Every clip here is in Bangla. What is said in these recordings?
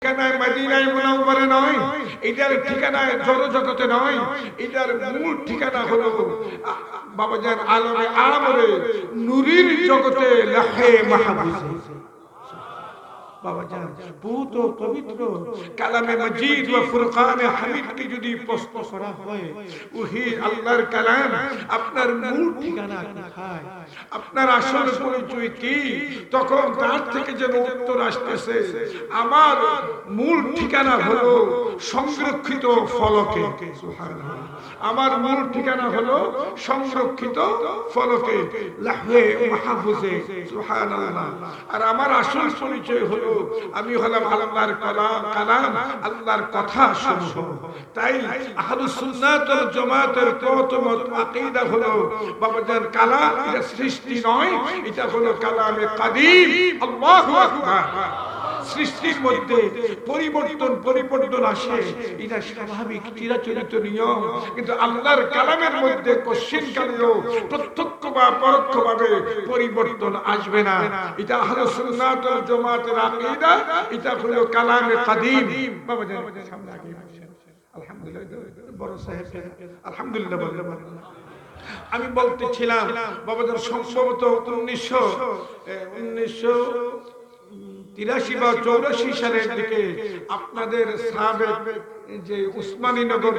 ঠিকানায় মদিনায় মুনাওয়ারা নয়, এটার ঠিকানায় জড়জগতে নয়, এটার মূল ঠিকানা হলো বাবাজান আলমে আমরে নূরের জগতে লাহে মাহফুজে। বাবাজান পুত পবিত্র কালামে মজিদ ও ফুরকানে হামিদকে যদি প্রশ্ন করা হয়, ওহি আল্লাহর কালাম, আপনার মূল ঠিকানা কোথায়, আপনার আসল পরিচয় কি, তখন তার থেকে যেন উত্তর আসতেছে, আমার মূল ঠিকানা হলো সংরক্ষিত ফলকে। সুবহানাল্লাহ। আমার মূল ঠিকানা হলো সংরক্ষিত ফলকে লাহে মাহফুজে। সুবহানাল্লাহ। আর আমার আসল পরিচয় হলো আমি হলাম আল্লাহর কালাম, আল্লাহর কথা সমূহ। তাই আহলুস সুন্নাত ওয়াল জামাতের প্রথম আকীদা হলো বাবাজান কালাম এটা সৃষ্টি নয়, এটা হলো কালামে কাদিম। আল্লাহু আকবার। সৃষ্টির মধ্যে পরিবর্তন আসে, এটা স্বাভাবিক চিরাচরিত নিয়ম, কিন্তু আল্লাহর কালামের মধ্যে কশিনকালেও প্রত্যক্ষ বা পরোক্ষভাবে পরিবর্তন আসবে না। এটা আহলুস সুন্নাত ওয়াল জামাতের আকীদা, এটা হলো কালামে কাদিম। বাবা জান সামনে আগে আলহামদুলিল্লাহ, বড় সাহেব আলহামদুলিল্লাহ বললেন। আমি বলতেছিলাম বাবাজান সম্ভবত 1983 বা 84 সালের দিকে আপনাদের সাবেক যে উসমানীনগর,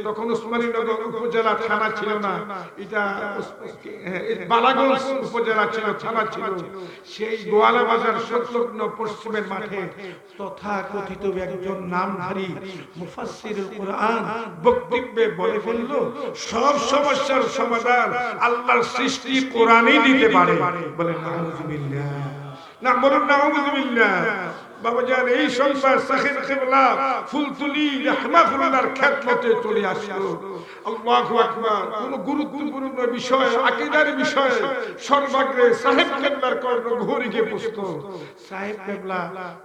তখন উসমানীনগর উপজেলা থানা ছিল না, এটা বালাগঞ্জ উপজেলা ছিল, থানা ছিল, সেই গোয়ালা বাজার সংলগ্ন পশ্চিমের মাঠে তথাকথিত একজন নামধারী মুফাসসিরুল কোরআন বক্তব্যে বলে ফেলল, সব সমস্যার সমাধান আল্লাহর সৃষ্টি কোরআনই দিতে পারে। বলেন নাউযুবিল্লাহ, না বলুন নাউযুবিল্লাহ। বাবাজান এই সংবাদ সাহেব কিবলা ফুলতুলি রাহমাতুল্লাহর খেদমতে চলে আসলো। আল্লাহু আকবার। কোন গুরুত্বপূর্ণ বিষয়, আকীদার বিষয় সর্বাগ্রে সাহেব কিবলার কর্ণ ঘুরিয়ে বসতো। সাহেব কিবলা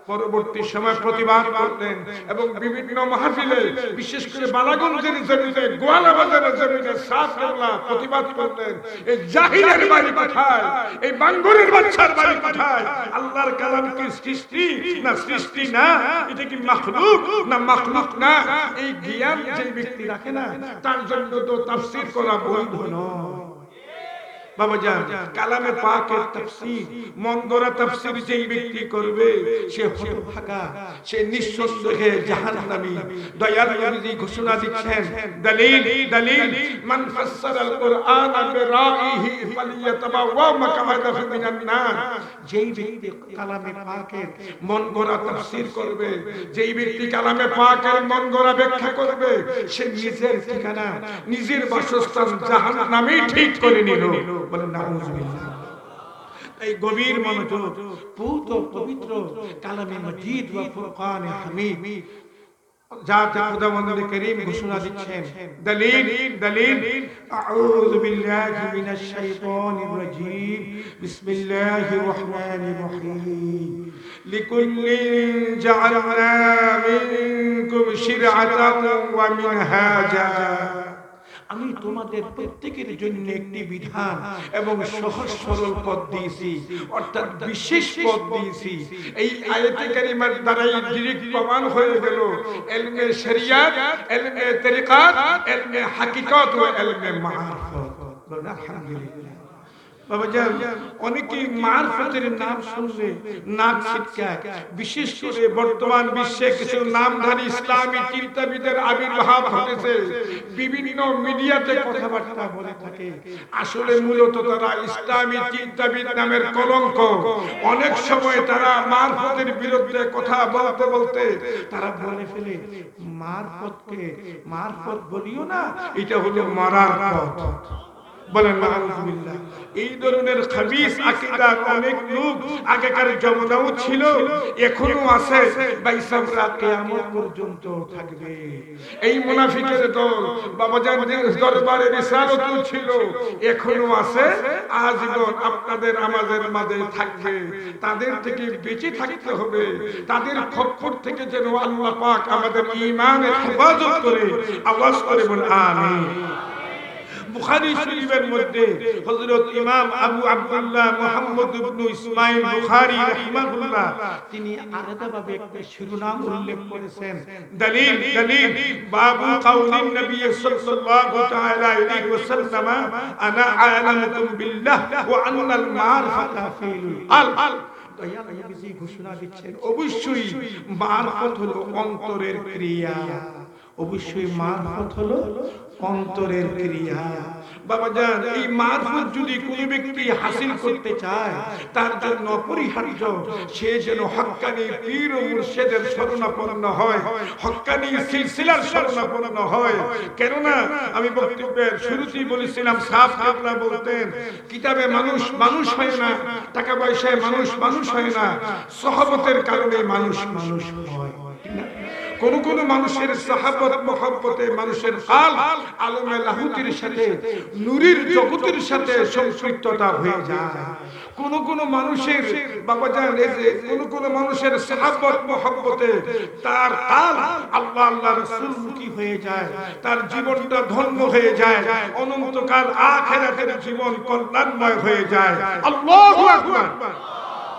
পরবর্তী সময় প্রতিবাদ করতেন এবং বিভিন্ন মাহফিলে, বিশেষ করে বালাগঞ্জের জমিনে, গোয়ালা বাজারের জমিনে সাহেব কিবলা প্রতিবাদ করতেন, এই জাহিলের বাড়ি কোথায়, এই বাঙ্গুরের বাচ্চার বাড়ি কোথায়, আল্লাহর কালাম কি সৃষ্টি না সৃষ্টি না, এটা কি মাখলুক না মাখলুক না, এই জ্ঞান যে ব্যক্তি রাখে না তার জন্য তো তাফসীর করা বৈধ নয়। বাবাজান কালামে পাকের তাফসীর, মন গড়া তাফসীর যেই ব্যক্তি করবে সে হতভাগা, সে নিঃসন্দেহে জাহান্নামী। দয়াল নবী ঘোষণা দিচ্ছেন, দলিল দলিল মান ফাসসারাল কুরআন বিরাইহি ফালিয়াতাবাওয়া মাকআদাহু মিনান নার। যেই ব্যক্তি কালামে পাকের মন গড়া তাফসীর করবে, যেই ব্যক্তি কালামে পাকের মন গড়া ব্যাখ্যা করবে, সে নিজের ঠিকানা, নিজের বাসস্থান জাহান্নামে ঠিক করে নিল। বলেন নাউযুবিল্লাহ। এই গভীর মনোযোগ, পুত পবিত্র কালামে মজিদ ওয়া ফুরকানে হামিদ, জাত খুদাবন্দ করিম ঘোষণা দিচ্ছেন, দলিল দলিল আউযু বিল্লাহি মিনাশ শাইতানির রাজীম, বিসমিল্লাহির রহমানির রহিম, লিকুল্লিন জাআলনা মিনকুম শিরআতান ওয়া মিনহাজা। আমি তোমাদের প্রত্যেকের জন্য একটি বিধান এবং সহজ সরল পথ দিয়েছি, অর্থাৎ বিশেষ পথ দিয়েছি। এই আয়াতে কারিমার দ্বারাই ডাইরেক্ট প্রমাণ হয়ে গেল ইলমে শরিয়াত, ইলমে তরিকাত, ইলমে হাকিকত ও ইলমে মারিফত। বলেন আলহামদুলিল্লাহ। বাবাজান অনেকেই মারফতের নাম শুনলে নাক ছিটকায়, বিশেষ করে বর্তমান বিশ্বে কিছু নামধারী ইসলামী চিন্তাবিদের আবির্ভাব ঘটেছে, বিভিন্ন মিডিয়াতে কথাবার্তা বলে থাকে। আসলে মূলত তারা ইসলামী চিন্তাবিদ নামের কলঙ্ক। অনেক সময় তারা মারফতের বিরুদ্ধে কথা বলতে বলতে তারা বলে ফেলে, মারফতকে মারফত বলিও না, এটা হলো মারার পথ। বলেন নাউযুবিল্লাহ। এই ধরনের খাবিস আকীদার অনেক লোক আগেকার জমানাও ছিল, এখনো আছে, বাইসামরা কিয়ামত পর্যন্ত থাকবে। এই মুনাফিকের দল বাবাজানদের দরবারে রিসালাতও ছিল, এখনো আছে, আজীবন আপনাদের আমাদের মাঝে থাকবে। তাদের থেকে বেঁচে থাকতে হবে, তাদের খপ্পর থেকে যেন আল্লাহ পাক আমাদের ঈমানের হেফাজত করে। আওয়াজ করে বল আমিন। বুখারী শরীফের মধ্যে হযরত ইমাম আবু আব্দুল্লাহ মুহাম্মদ ইবনে ইসমাঈল বুখারী রাহিমাহুল্লাহ তিনি আলাদাভাবে একটা শিরোনাম উল্লেখ করেছেন, দলিল বাবু কাউলিন নবী সাল্লাল্লাহু তাআলা আলাইহি ওয়াসাল্লাম আনা আ'লামুকুম বিল্লাহ ওয়া আন্নাল মারফাতা ফিল আল। দয়াল নবীজি ঘোষণা দিচ্ছেন অবশ্যই মারফত হলো অন্তরের ক্রিয়া, অবশ্যই মারফত হলো অন্তরের ক্রিয়া। বাবাজান, এই মারফত যদি কোনো ব্যক্তি হাসিল করতে চায় তার জন্য অপরিহার্য সে যেন হক্কানি পীর ও মুর্শিদের শরণাপন্ন হয়, হক্কানি সিলসিলার শরণাপন্ন হয়। কেননা আমি বক্তব্যের শুরুতেই বলেছিলাম, সাফ কেবলা বলতেন কিতাবে মানুষ মানুষ হয় না, টাকা পয়সায় মানুষ মানুষ হয় না, সহবতের কারণে মানুষ মানুষ হয়। কোন মানুষের সাহাবত মহব্বতে মানুষের কাল আলমে লাহুতির সাথে নূরের জগতের সাথে সম্পৃক্ততা হয়ে যায়। কোন মানুষের বাবাজান এই যে কোন মানুষের সাহাবত মহব্বতে তার কাল আল্লাহ আল্লাহ রাসূল মুখী হয়ে যায়, তার জীবনটা ধন্য হয়ে যায়, অনন্তকাল আখিরাতের জীবন কল্যাণময় হয়ে যায়। আল্লাহু আকবার।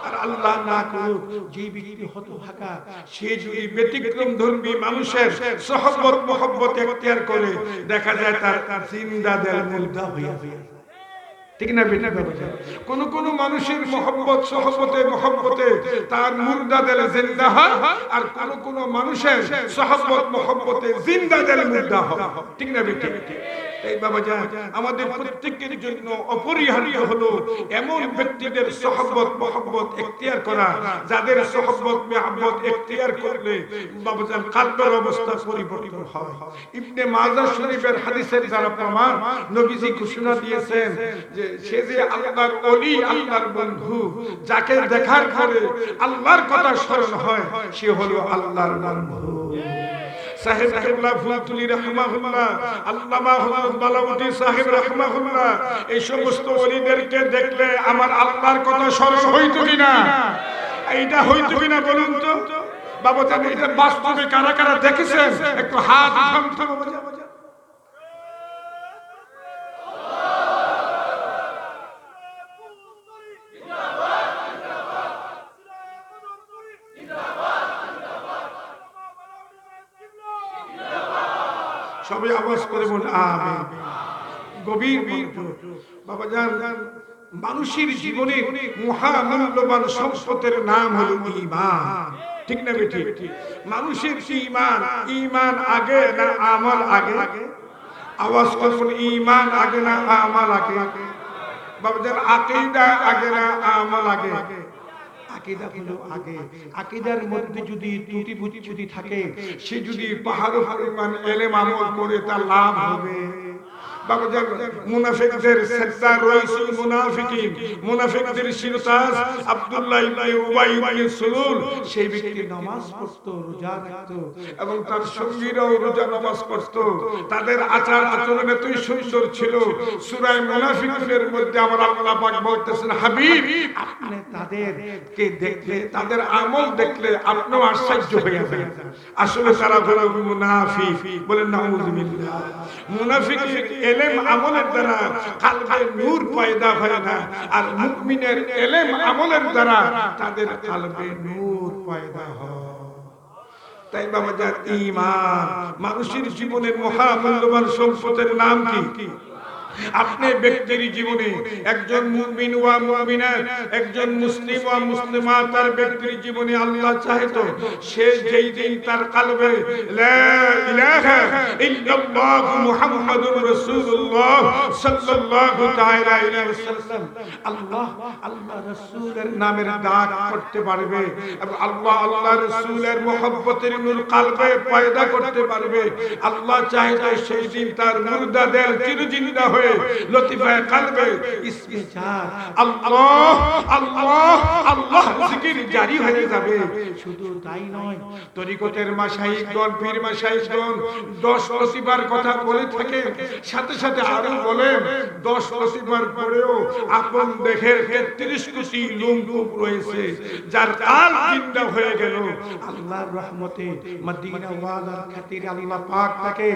আর আল্লাহ না করুক যে ব্যক্তি হতভাগা সে যদি ব্যতিক্রম ধর্মী মানুষের সহবত মহব্বত এখতিয়ার করে, দেখা যায় তার জিন্দা দেল মুর্দা হয়ে যায়। ঠিক না বেটা? কোন মানুষের মহব্বত সহবতে মহব্বতে তার মুর্দা দেল জিন্দা হয়, আর কোন মানুষের সহবত মহব্বতে জিন্দা দেল মুর্দা হয়। ঠিক না বেটা? এই বাবাজান, আমাদের প্রত্যেকের জন্য অপরিহার্য হলো এমন ব্যক্তিদের সহবত মহব্বত এখতিয়ার করা যাদের সহবত মহব্বত এখতিয়ার করলে বাবাজান কলবের অবস্থা পরিবর্তন হয়। ইবনে মাজাহ শরীফের হাদিসের দ্বারা প্রমাণ, নবীজি ঘোষণা দিয়েছেন যে সে যে আল্লাহর ওলি, আল্লাহর বন্ধু, যাকে দেখার পরে আল্লাহর কথা স্মরণ হয় সে হলো আল্লাহর বন্ধু। সাহেব কিবলা ফুলতুলি রাহমাহুল্লাহ, আল্লামা হযরত বালাউদ্দিন সাহেব রাহমাহুল্লাহ এই সমস্ত ওলিদেরকে দেখলে আমার আল্লাহর কথা স্মরণ হইতো কিনা? এইটা হইতো কিনা বলুন তো বাবা জান? এটা বাস্তবে কারা কারা দেখেছেন একটু হাত উঠান তো বাবা জান। সবাই আওয়াজ করে বল আমিন। গভীর মনোযোগ বাবা জান, মানুষের জীবনে মহামূল্যবান সম্পদের নাম হলো ঈমান। ঠিক না বেটি? মানুষের ঈমান আগে না আমল আগে? আওয়াজ করুন, ঈমান আগে না আমল আগে? বাবা জান, আকীদা আগে না আমল আগে? আকীদা হলো আগে। আকীদার মধ্যে যদি ত্রুটি বিচ্যুতি থাকে, সে যদি পাহাড় পরিমাণ ইলম আমল করে তার লাভ হবে। বাবা জান, মুনাফিকদের সরদার রাইসুল মুনাফিকিন, মুনাফিকদের শিরতাজ আব্দুল্লাহ ইবনে উবাই ইবনে সুলুল, সেই ব্যক্তি নামাজ পড়তো, রোজা রাখতো এবং তার সঙ্গীরাও রোজা নামাজ পড়তো। তাদের আচার আচরণ এতই সুন্দর ছিল, সূরা মুনাফিকুনের মধ্যে আমার আল্লাহ পাক বলতেছেন, হাবিব আপনি তাদেরকে দেখলে, তাদের আমল দেখলে আপনিও আশ্চর্য হয়ে যাবেন। আসলে তারা হলো মুনাফিক। বলেন নাউযুবিল্লাহ। মুনাফিকের ইলম আমলের দ্বারা কলবে নূর পয়দা হয় না, আর মুমিনের ইলম আমলের দ্বারা তাদের কলবে নূর পয়দা হয়। তাই বাবা জান, ঈমান মানুষের জীবনের মহামূল্যবান সম্পদের নাম কি? আপনি ব্যক্তির জীবনে একজন মুমিন ওয়া মুমিনাত, একজন মুসলিম ওয়া মুসলিমাত তার ব্যক্তির জীবনে আল্লাহ চাইতো সে যেই দিন তার কলবে লা ইলাহা ইল্লাল্লাহু মুহাম্মাদুর রাসূলুল্লাহ সাল্লাল্লাহু তাআলা আলাইহি ওয়াসাল্লাম আল্লাহ রাসূলের নামের ডাক করতে পারবে এবং আল্লাহ রাসূলের মহব্বতের নূর কলবে পয়দা করতে পারবে। আল্লাহ চাইতো সেই দিন তার মুর্দা দেল চিরজিন্দা হয়ে লতিফায়ে কলবে ইসমে জাত আল্লাহ আল্লাহ আল্লাহ জিকির জারি হয়ে যাবে। শুধু তাই নয়, তরিকতের মাশায়েখগণ, পীর মাশায়েখগণ 10 লতিফার কথা বলে থাকে, সাথে সাথে আরো বলেন 10 লতিফার পরেও আপন দেহের 33 কোটি লোমকূপ রয়েছে, যার কাল জিন্দা হয়ে গেল আল্লাহর রহমতে মদিনা ওয়ালার খাতিরে আল্লাহ পাক তাকে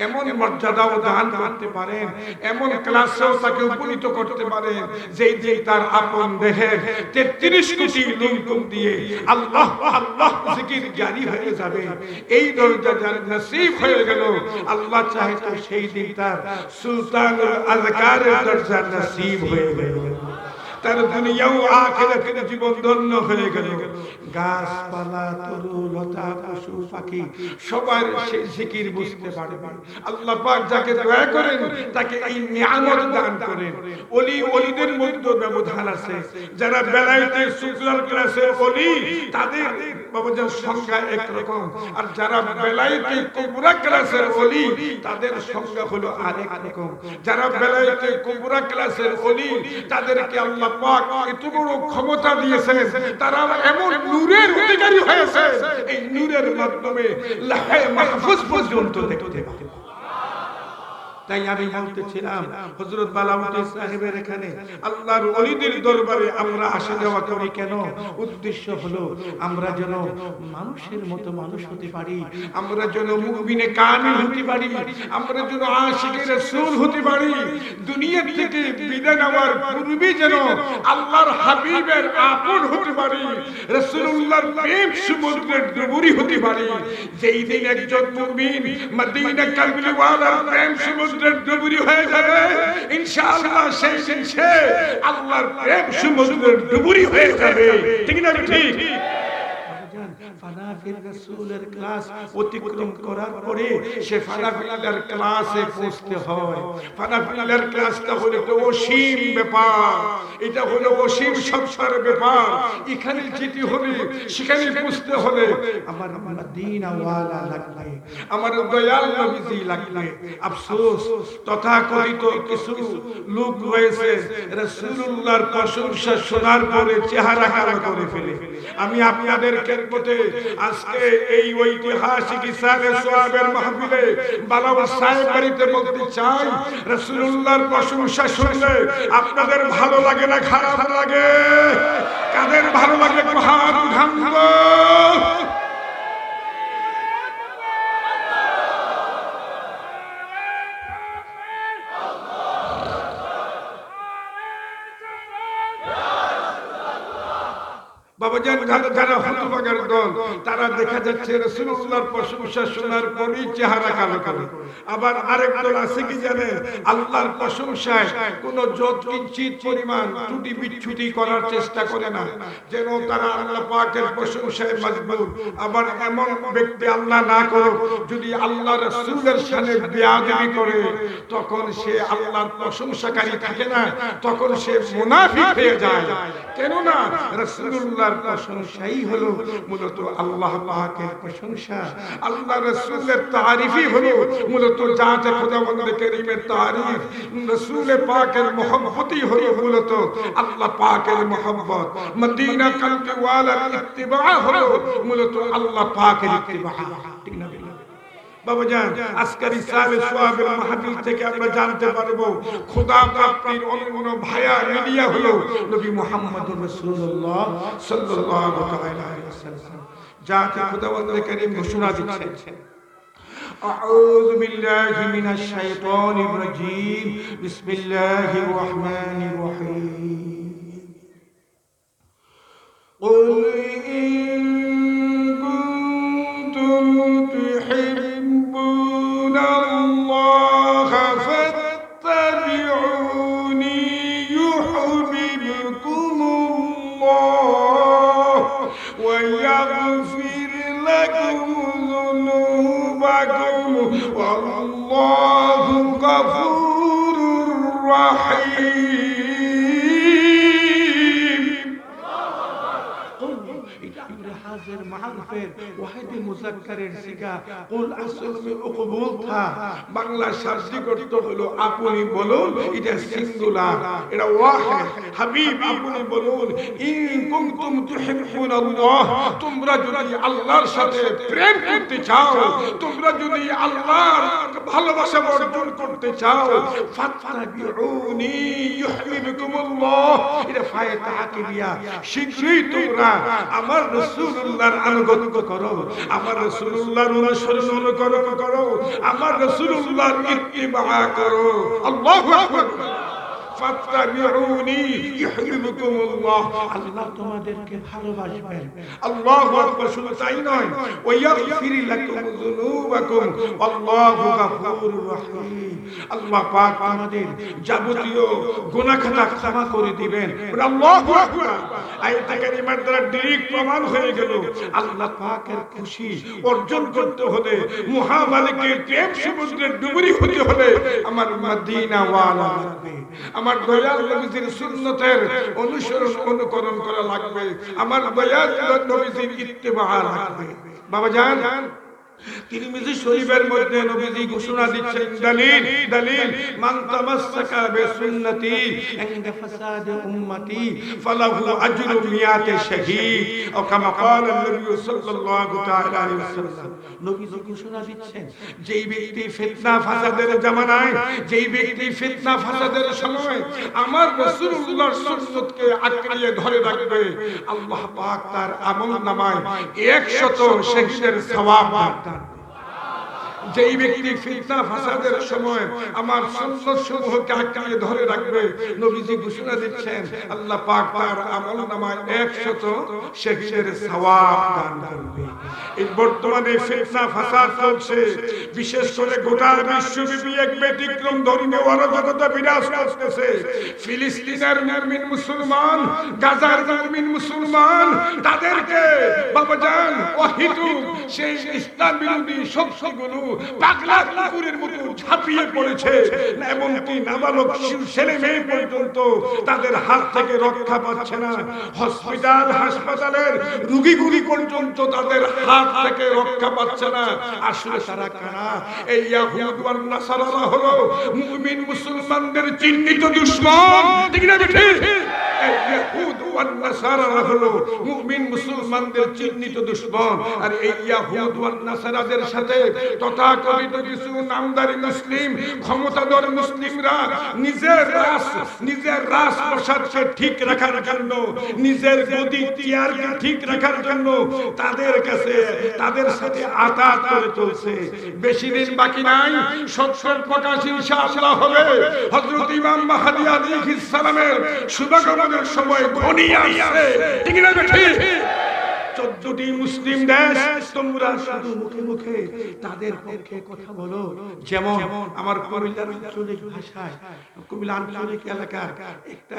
এমন মর্যাদা দান করতে পারেন, এমন ক্লাসেও তাকে উপনীত করতে পারেন যেই দিন তার আপন দেহে 33 কোটি লুমকুম দিয়ে আল্লাহ আল্লাহ জিকির জারি হয়ে যাবে। এই দরজা যার নসিব হয়ে গেল, আল্লাহ চাহে তো সেই দিন তার সুলতানুল আযকারের দরজা নসিব হয়ে গেল, তার দুনিয়া ও আখিরাতের জীবন ধন্য হয়ে গেল। গাছপালা, তরু লতা, পশু পাখি সবার সেই জিকির বুঝতে পারবে। আল্লাহ পাক যাকে দয়া করেন তাকে এই নিয়ামত দান করেন। ওলি ওলিদের মধ্যে ব্যবধান আছে। যারা বেলায়েতে সুকরাল ক্লাসের ওলি তাদের বাবাজান সংখ্যা একরকম, আর যারা বেলায়েতে কুবরা ক্লাসের ওলি তাদের সংখ্যা হলো আরেক রকম। যারা বেলায়েতে কুবরা ক্লাসের ওলি তাদেরকে আল্লাহ পাক এত বড় ক্ষমতা দিয়েছেন, তারা এমন নূরের অধিকারী হয়েছে এই নূরের মাধ্যমে লাহে মাহফুজ পর্যন্ত দেখতে পাবে। তাই আমি বলতেছিলাম হযরত বালাউদ্দিন সাহেবের এখানে আল্লাহর ওলিদের দরবারে আমরা আসা যাওয়া করি কেন? উদ্দেশ্য হলো আমরা যেন মানুষের মতো মানুষ হতে পারি, আমরা যেন মুমিনে কামিল হতে পারি, আমরা যেন আশিকে রাসূল হতে পারি। দুনিয়া থেকে বিদায় নেওয়ার পূর্বে যেন আল্লাহর হাবিবের আপন হতে পারি, রাসূলুল্লাহর প্রেম সমুদ্রের ডুবুরি হতে পারি। যেই দিন একজন মুমিন মদিনা কামলিওয়ালার প্রেম সমুদ্রের ডুবুরি হয়ে যাবে, ইনশাআল্লাহ সেই দিন সে আল্লাহর প্রেম সমুদ্রের ডুবুরি হয়ে যাবে। ঠিক না? ঠিক। ফানাফিল রাসূলের ক্লাস অতিক্রম করার পরে সে ফানাফিলের ক্লাসে পৌঁছতে হয়। ফানাফিলের ক্লাসটা হলো একটা অসীম ব্যাপার, এটা হলো অসীম সংসারের ব্যাপার। এখানে যেতে হলে, সেখানে পৌঁছতে হলে আমার মদিনা ওয়ালা লাগবে, আমার দয়াল নবীজি লাগবে। আফসোস তথাকথিত কিছু লোক রয়েছে রাসূলুল্লাহর প্রশংসা শোনার পরে চেহারা কালো করে ফেলে। আমি আপনাদের খেদমতে আজকে এই ঐতিহাসিক ইসারে সোয়াবের মাহফিলে বালাউল সাহেব বাড়িতে বলতে চাই, রাসূলুল্লাহর প্রশংসা শুনলে আপনাদের ভালো লাগে না খারাপ লাগে? কাদের ভালো লাগে একটু হাত উঠান তো। বাবাজান যারা হতভাগার দল তারা দেখা যাচ্ছে রাসূলুল্লাহর প্রশংসা শোনার পরই চেহারা কালো কালো। আবার আরেক দল আছে কি জানেন, আল্লাহর প্রশংসায় কোনো যৎকিঞ্চিত পরিমাণ ত্রুটি বিচ্যুতি করার চেষ্টা করে না, যেন তারা আল্লাহ পাকের প্রশংসায় মজবুর। আবার এমন ব্যক্তি আল্লাহ না করুক যদি আল্লাহ রাসূলের শানে বেয়াদবি করে, তখন সে আল্লাহর প্রশংসাকারী থাকে না, তখন সে মুনাফিক হয়ে যায়। কেননা রাসূলুল্লাহর প্রশংসাই হলো মূলত আল্লাহ পাকের প্রশংসা, আল্লাহ রাসূলের তারিফই হলো মূলত জাতে খোদাবন্দ কারীমের তারিফ, রাসূল পাকের মুহাব্বতই হলো মূলত আল্লাহ পাকের মুহাব্বত, মদিনা কালকে ওয়ালার ইত্তিবা হলো মূলত আল্লাহ পাকের ইত্তিবা। ঠিক না? বাবাজান আজকের ইসালে সোয়াবের মাহফিল থেকে আমরা জানতে পারবো খোদা প্রাপ্তির অনন্য ভায়া মিডিয়া হলো নবী মুহাম্মদুর রাসূলুল্লাহ সাল্লাল্লাহু আলাইহি ওয়াসাল্লাম। যাকে খোদাবন্দ কারীম ঘোষণা দিচ্ছেন, আউযু বিল্লাহি মিনাশ শাইতানির রাজীম, বিসমিল্লাহির রহমানির রহিম। কুল ইন কুনতুম তুহিব্বুনাল্লাহা ফাত্তাবিউনি ইউহিব্বুকুমুল্লাহ ওয়া ইয়াগফির লাকুম যুনুবাকুম ওয়াল্লাহু গফুরুর রাহিম। হাজির মাহফিল ওয়াহিদে মুযাক্কারের সিগা কুল আসলমে উকবুল থা, বাংলা শাব্দিক অর্থ হলো আপনি বলুন, এটা সিঙ্গুলার, এটা ওয়াহিদ। হাবিব আপনি বলুন, ইন কুনতুম তুহিব্বুনাল্লাহ, তোমরা যদি আল্লাহর সাথে প্রেম করতে চাও, তোমরা যদি আল্লাহর ভালোবাসা অর্জন করতে চাও, ফাত্তাবিউনি ইউহিব্বুকুমুল্লাহ, এটা ফায়ে তাকিবিয়া, শীঘ্রই তোমরা আমার রাসূলুল্লাহর আনুগত্য করো, আমার রাসূলুল্লাহর অনুসরণ অনুকরণ করো, আমার রাসূলুল্লাহর ইত্তিবা করো। আল্লাহু আকবার। ফাত্তাবিউনি ইউহিব্বুকুমুল্লাহ, আল্লাহ তোমাদেরকে ভালোবাসবেন। আল্লাহু আকবার। শুধু তাই নয়, ওয়া ইয়াগফির লাকুম যুনুবাকুম আল্লাহু গফুরুর রহিম, আল্লাহ পাক তোমাদের যাবতীয় গুনাহ খাতা ক্ষমা করে দিবেন। আল্লাহু আকবার। আয়াত কারিমার দ্বারা ডাইরেক্ট প্রমাণ হয়ে গেল আল্লাহ পাকের খুশি অর্জন করতে হলে, মহামালিকের প্রেম সমুদ্রের ডুবুরি হতে হলে আমার মদিনা ওয়ালা লাগবে, আমার দয়াল নবীর সুন্নতের অনুসরণ অনুকরণ করা লাগবে, আমার দয়াল নবীর ইত্তেবা লাগবে। বাবা জান, তিরমিজি শরীফের মধ্যে নবীজি ঘোষণা দিচ্ছেন, দলিল মান তামাসসাকা বিসুন্নতি ইনদা ফাসাদ উম্মতি ফালাহু আজরু মিয়াতে শাহীদ, ও কামা ক্বালা নবী সাল্লাল্লাহু তাআলা আলাইহি ওয়াসাল্লাম। নবীজি ঘোষণা দিচ্ছেন, যেই ব্যক্তি ফিতনা ফাসাদের জামানায়, যেই ব্যক্তি ফিতনা ফাসাদের সময় আমার রাসূলুল্লাহর সুন্নতকে আঁকড়িয়ে ধরে রাখবে, আল্লাহ পাক তার আমলনামায় 100 শহীদের সওয়াব দান। যেই ব্যক্তি ফিতনা ফাসাদের সময় আমার সুন্নাত সমূহকে আঁকড়িয়ে ধরে রাখবে, নবীজি ঘোষণা দিচ্ছেন আল্লাহ পাক তার আমলনামায় 100 শহীদের সওয়াব দান করবে। এই বর্তমানে ফিতনা ফাসাদ চলছে, বিশেষ করে গোটা বিশ্বব্যাপী এক ব্যতিক্রম ধর্মীয় অরাজকতা বিরাজ করতেছে। ফিলিস্তিনের মুমিন মুসলমান, গাজার মুমিন মুসলমান, তাদেরকে বাবাজান অহিতুক সেই ইসলাম বিরোধী শক্তিগুলো পাগলা কুকুরের মতো ঝাঁপিয়ে পড়েছে। এমনকি নাবালক ছেলে মেয়ে পর্যন্ত তাদের হাত থেকে রক্ষা পাচ্ছে না। হসপিটাল হাসপাতালের রোগীগুলি পর্যন্ত তাদের হাত থেকে রক্ষা পাচ্ছে না। আসলে তারা কারা? এই ইয়াহুদ ওয়ান নাসারারা হলো মুমিন মুসলমানদের চিহ্নিত দুশমন। ঠিক না বেঠিক? এই ইয়াহুদ ওয়ান নাসারারা হলো মুমিন মুসলমানদের চিহ্নিত দুশমন। আর এই ইয়াহুদ ওয়ান নাসারাদের সাথে তথাকথিত কিছু নামদারি মুসলিম, ক্ষমতাধর মুসলিমরা নিজের রাজপ্রসাদকে ঠিক রাখার জন্য, নিজের গদি চেয়ারকে ঠিক রাখার জন্য তাদের সাথে আতাত করে চলছে। বেশি দিন বাকি নাই, সত্যের প্রকাশ ইনশাআল্লাহ হবে। হযরত ইমাম মাহদী আলাইহিস সালামের শুভাগমনের সময় ঘনিয়ে আসছে। ঠিক না ঠিক? 14টি মুসলিম দেশ, তোমরা শুধু মুখে মুখে তাদের পক্ষে কথা বলো। যেমন আমার কুমিল্লার আঞ্চলিক ভাষায়, কুমিল্লা আঞ্চলিক এলাকার একটা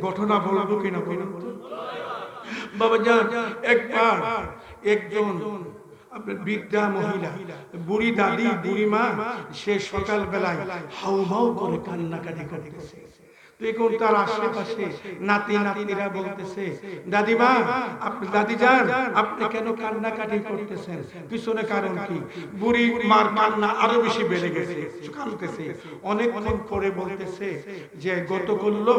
ঘটনা বলবো কিনা বলুন তো? বাবাজান, একবার একজন আপনার বৃদ্ধা মহিলা, বুড়ি দাদি, বুড়ি মা, সে সকাল বেলায় হাউমাউ করে কান্নাকাটি করতেছে। দেখুন তার আশেপাশে নাতি নাতিরা বলতেছে, দাদিমা, আপনি দাদি যান, আপনি কেন কান্নাকাটি করতেছেন? পিছনে কারণ কি? বুড়ি মার কান্না আরো বেশি বেড়ে গেছে, কাঁদতেছে। অনেকক্ষণ পরে বলতেছে যে গত করলো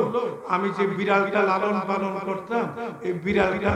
আমি যে বিড়ালটা লালন পালন করতাম, এই বিড়ালটা